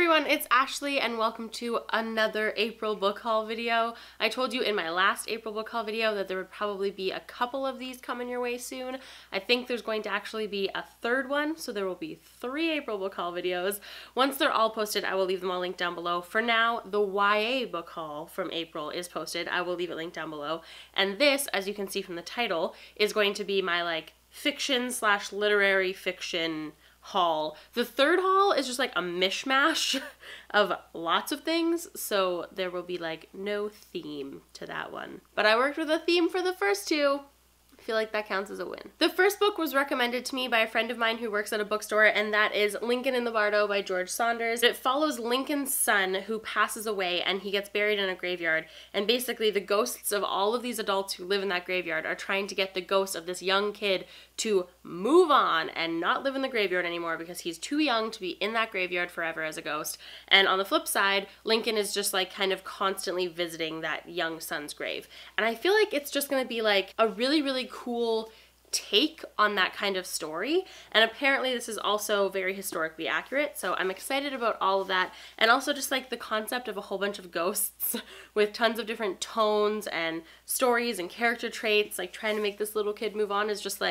everyone, it's Ashley and welcome to another April book haul video. I told you in my last April book haul video that there would probably be a couple of these coming your way soon. I think there's going to actually be a third one, so there will be 3 April book haul videos. Once they're all posted, I will leave them all linked down below. For now, the YA book haul from April is posted. I will leave it linked down below. And this, as you can see from the title, is going to be my fiction / literary fiction haul. The third haul is just like a mishmash of lots of things, so there will be no theme to that one. But I worked with a theme for the first 2. I feel like that counts as a win. The first book was recommended to me by a friend of mine who works at a bookstore, and that is Lincoln in the Bardo by George Saunders. It follows Lincoln's son who passes away and he gets buried in a graveyard, and basically the ghosts of all of these adults who live in that graveyard are trying to get the ghost of this young kid to move on and not live in the graveyard anymore because he's too young to be in that graveyard forever as a ghost. And on the flip side, Lincoln is just kind of constantly visiting that young son's grave. And I feel like it's just gonna be a really, really cool take on that kind of story. And apparently this is also very historically accurate, so I'm excited about all of that. And also just the concept of a whole bunch of ghosts with tons of different tones and stories and character traits, trying to make this little kid move on is just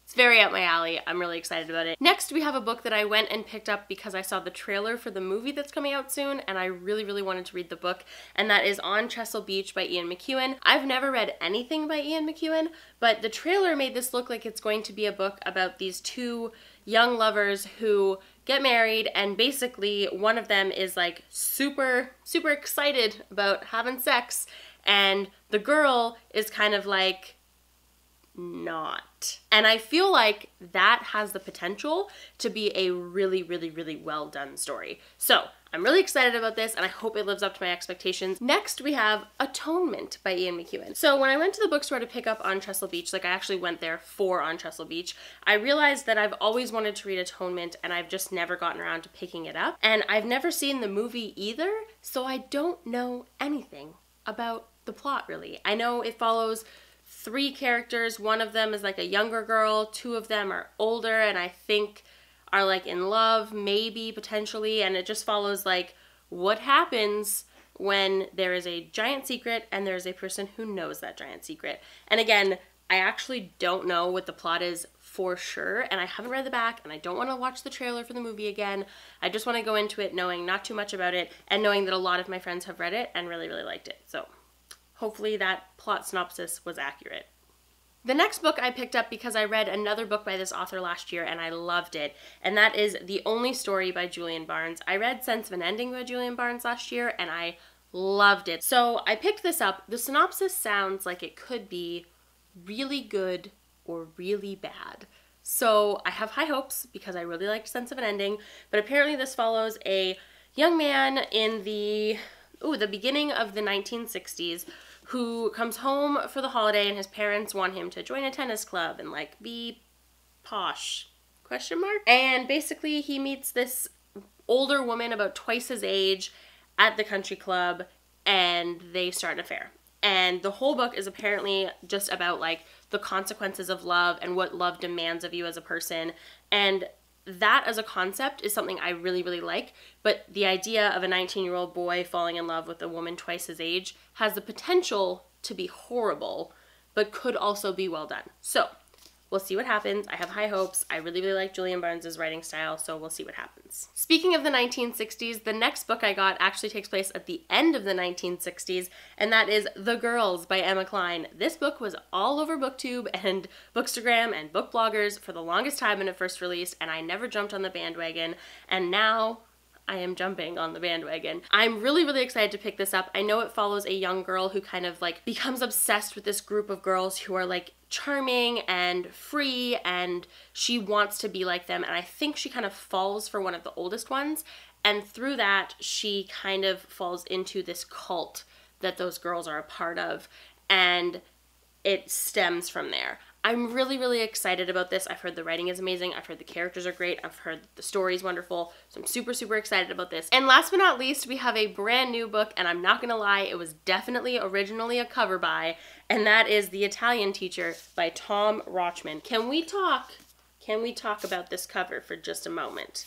it's very up my alley. I'm really excited about it. Next, we have a book that I went and picked up because I saw the trailer for the movie that's coming out soon, and I really, really wanted to read the book, and that is On Chesil Beach by Ian McEwan. I've never read anything by Ian McEwan, but the trailer made this look like it's going to be a book about these 2 young lovers who get married, and basically one of them is super, super excited about having sex, and the girl is kind of not. And I feel like that has the potential to be a really, really, really well done story. So I'm really excited about this, and I hope it lives up to my expectations. Next, we have Atonement by Ian McEwan. So when I went to the bookstore to pick up On Chesil Beach, I actually went there for On Chesil Beach, I realized that I've always wanted to read Atonement, and I've just never gotten around to picking it up. And I've never seen the movie either, so I don't know anything about the plot, really. I know it follows 3 characters. One of them is a younger girl, 2 of them are older and I think are in love, maybe, potentially, and it just follows what happens when there is a giant secret and there's a person who knows that giant secret. And again, I actually don't know what the plot is for sure, and I haven't read the back, and I don't want to watch the trailer for the movie again. I just want to go into it knowing not too much about it and knowing that a lot of my friends have read it and really, really liked it. So hopefully that plot synopsis was accurate. The next book I picked up because I read another book by this author last year and I loved it, and that is The Only Story by Julian Barnes. I read Sense of an Ending by Julian Barnes last year and I loved it. So I picked this up. The synopsis sounds like it could be really good or really bad. So I have high hopes because I really liked Sense of an Ending, but apparently this follows a young man in the beginning of the 1960s who comes home for the holiday and his parents want him to join a tennis club and be posh, ? And basically he meets this older woman about twice his age at the country club and they start an affair. And the whole book is apparently just about the consequences of love and what love demands of you as a person. And that as a concept is something I really, really like, but the idea of a 19-year-old boy falling in love with a woman twice his age has the potential to be horrible, but could also be well done. So we'll see what happens. I have high hopes. I really, really like Julian Barnes' writing style, so we'll see what happens. Speaking of the 1960s, the next book I got actually takes place at the end of the 1960s, and that is The Girls by Emma Cline. This book was all over BookTube and Bookstagram and book bloggers for the longest time when it first released, and I never jumped on the bandwagon, and now I am jumping on the bandwagon. I'm really, really excited to pick this up. I know it follows a young girl who kind of becomes obsessed with this group of girls who are charming and free, and she wants to be like them, and I think she kind of falls for one of the oldest ones, and through that she kind of falls into this cult that those girls are a part of, and it stems from there. I'm really, really excited about this. I've heard the writing is amazing. I've heard the characters are great. I've heard the story is wonderful. So I'm super, super excited about this. And last but not least, we have a brand new book, and I'm not gonna lie, it was definitely originally a cover by, and that is The Italian Teacher by Tom Rochman. Can we talk about this cover for just a moment?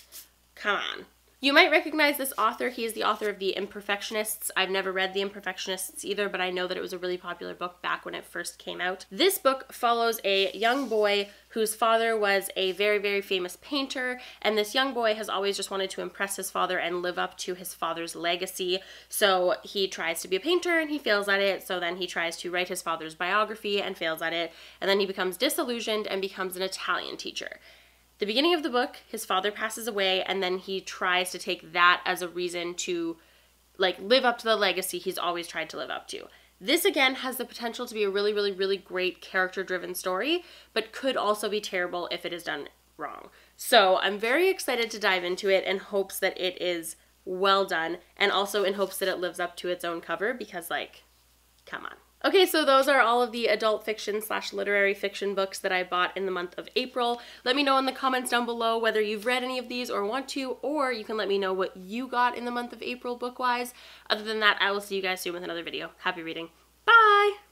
Come on. You might recognize this author. He is the author of The Imperfectionists. I've never read The Imperfectionists either, but I know that it was a really popular book back when it first came out. This book follows a young boy whose father was a very, very famous painter, and this young boy has always just wanted to impress his father and live up to his father's legacy. So he tries to be a painter and he fails at it, so then he tries to write his father's biography and fails at it, and then he becomes disillusioned and becomes an Italian teacher. The beginning of the book, his father passes away, and then he tries to take that as a reason to like live up to the legacy he's always tried to live up to. This again has the potential to be a really, really, really great character-driven story, but could also be terrible if it is done wrong. So I'm very excited to dive into it in hopes that it is well done, and also in hopes that it lives up to its own cover, because like, come on. Okay, so those are all of the adult fiction / literary fiction books that I bought in the month of April. Let me know in the comments down below whether you've read any of these or want to, or you can let me know what you got in the month of April book-wise. Other than that, I will see you guys soon with another video. Happy reading. Bye!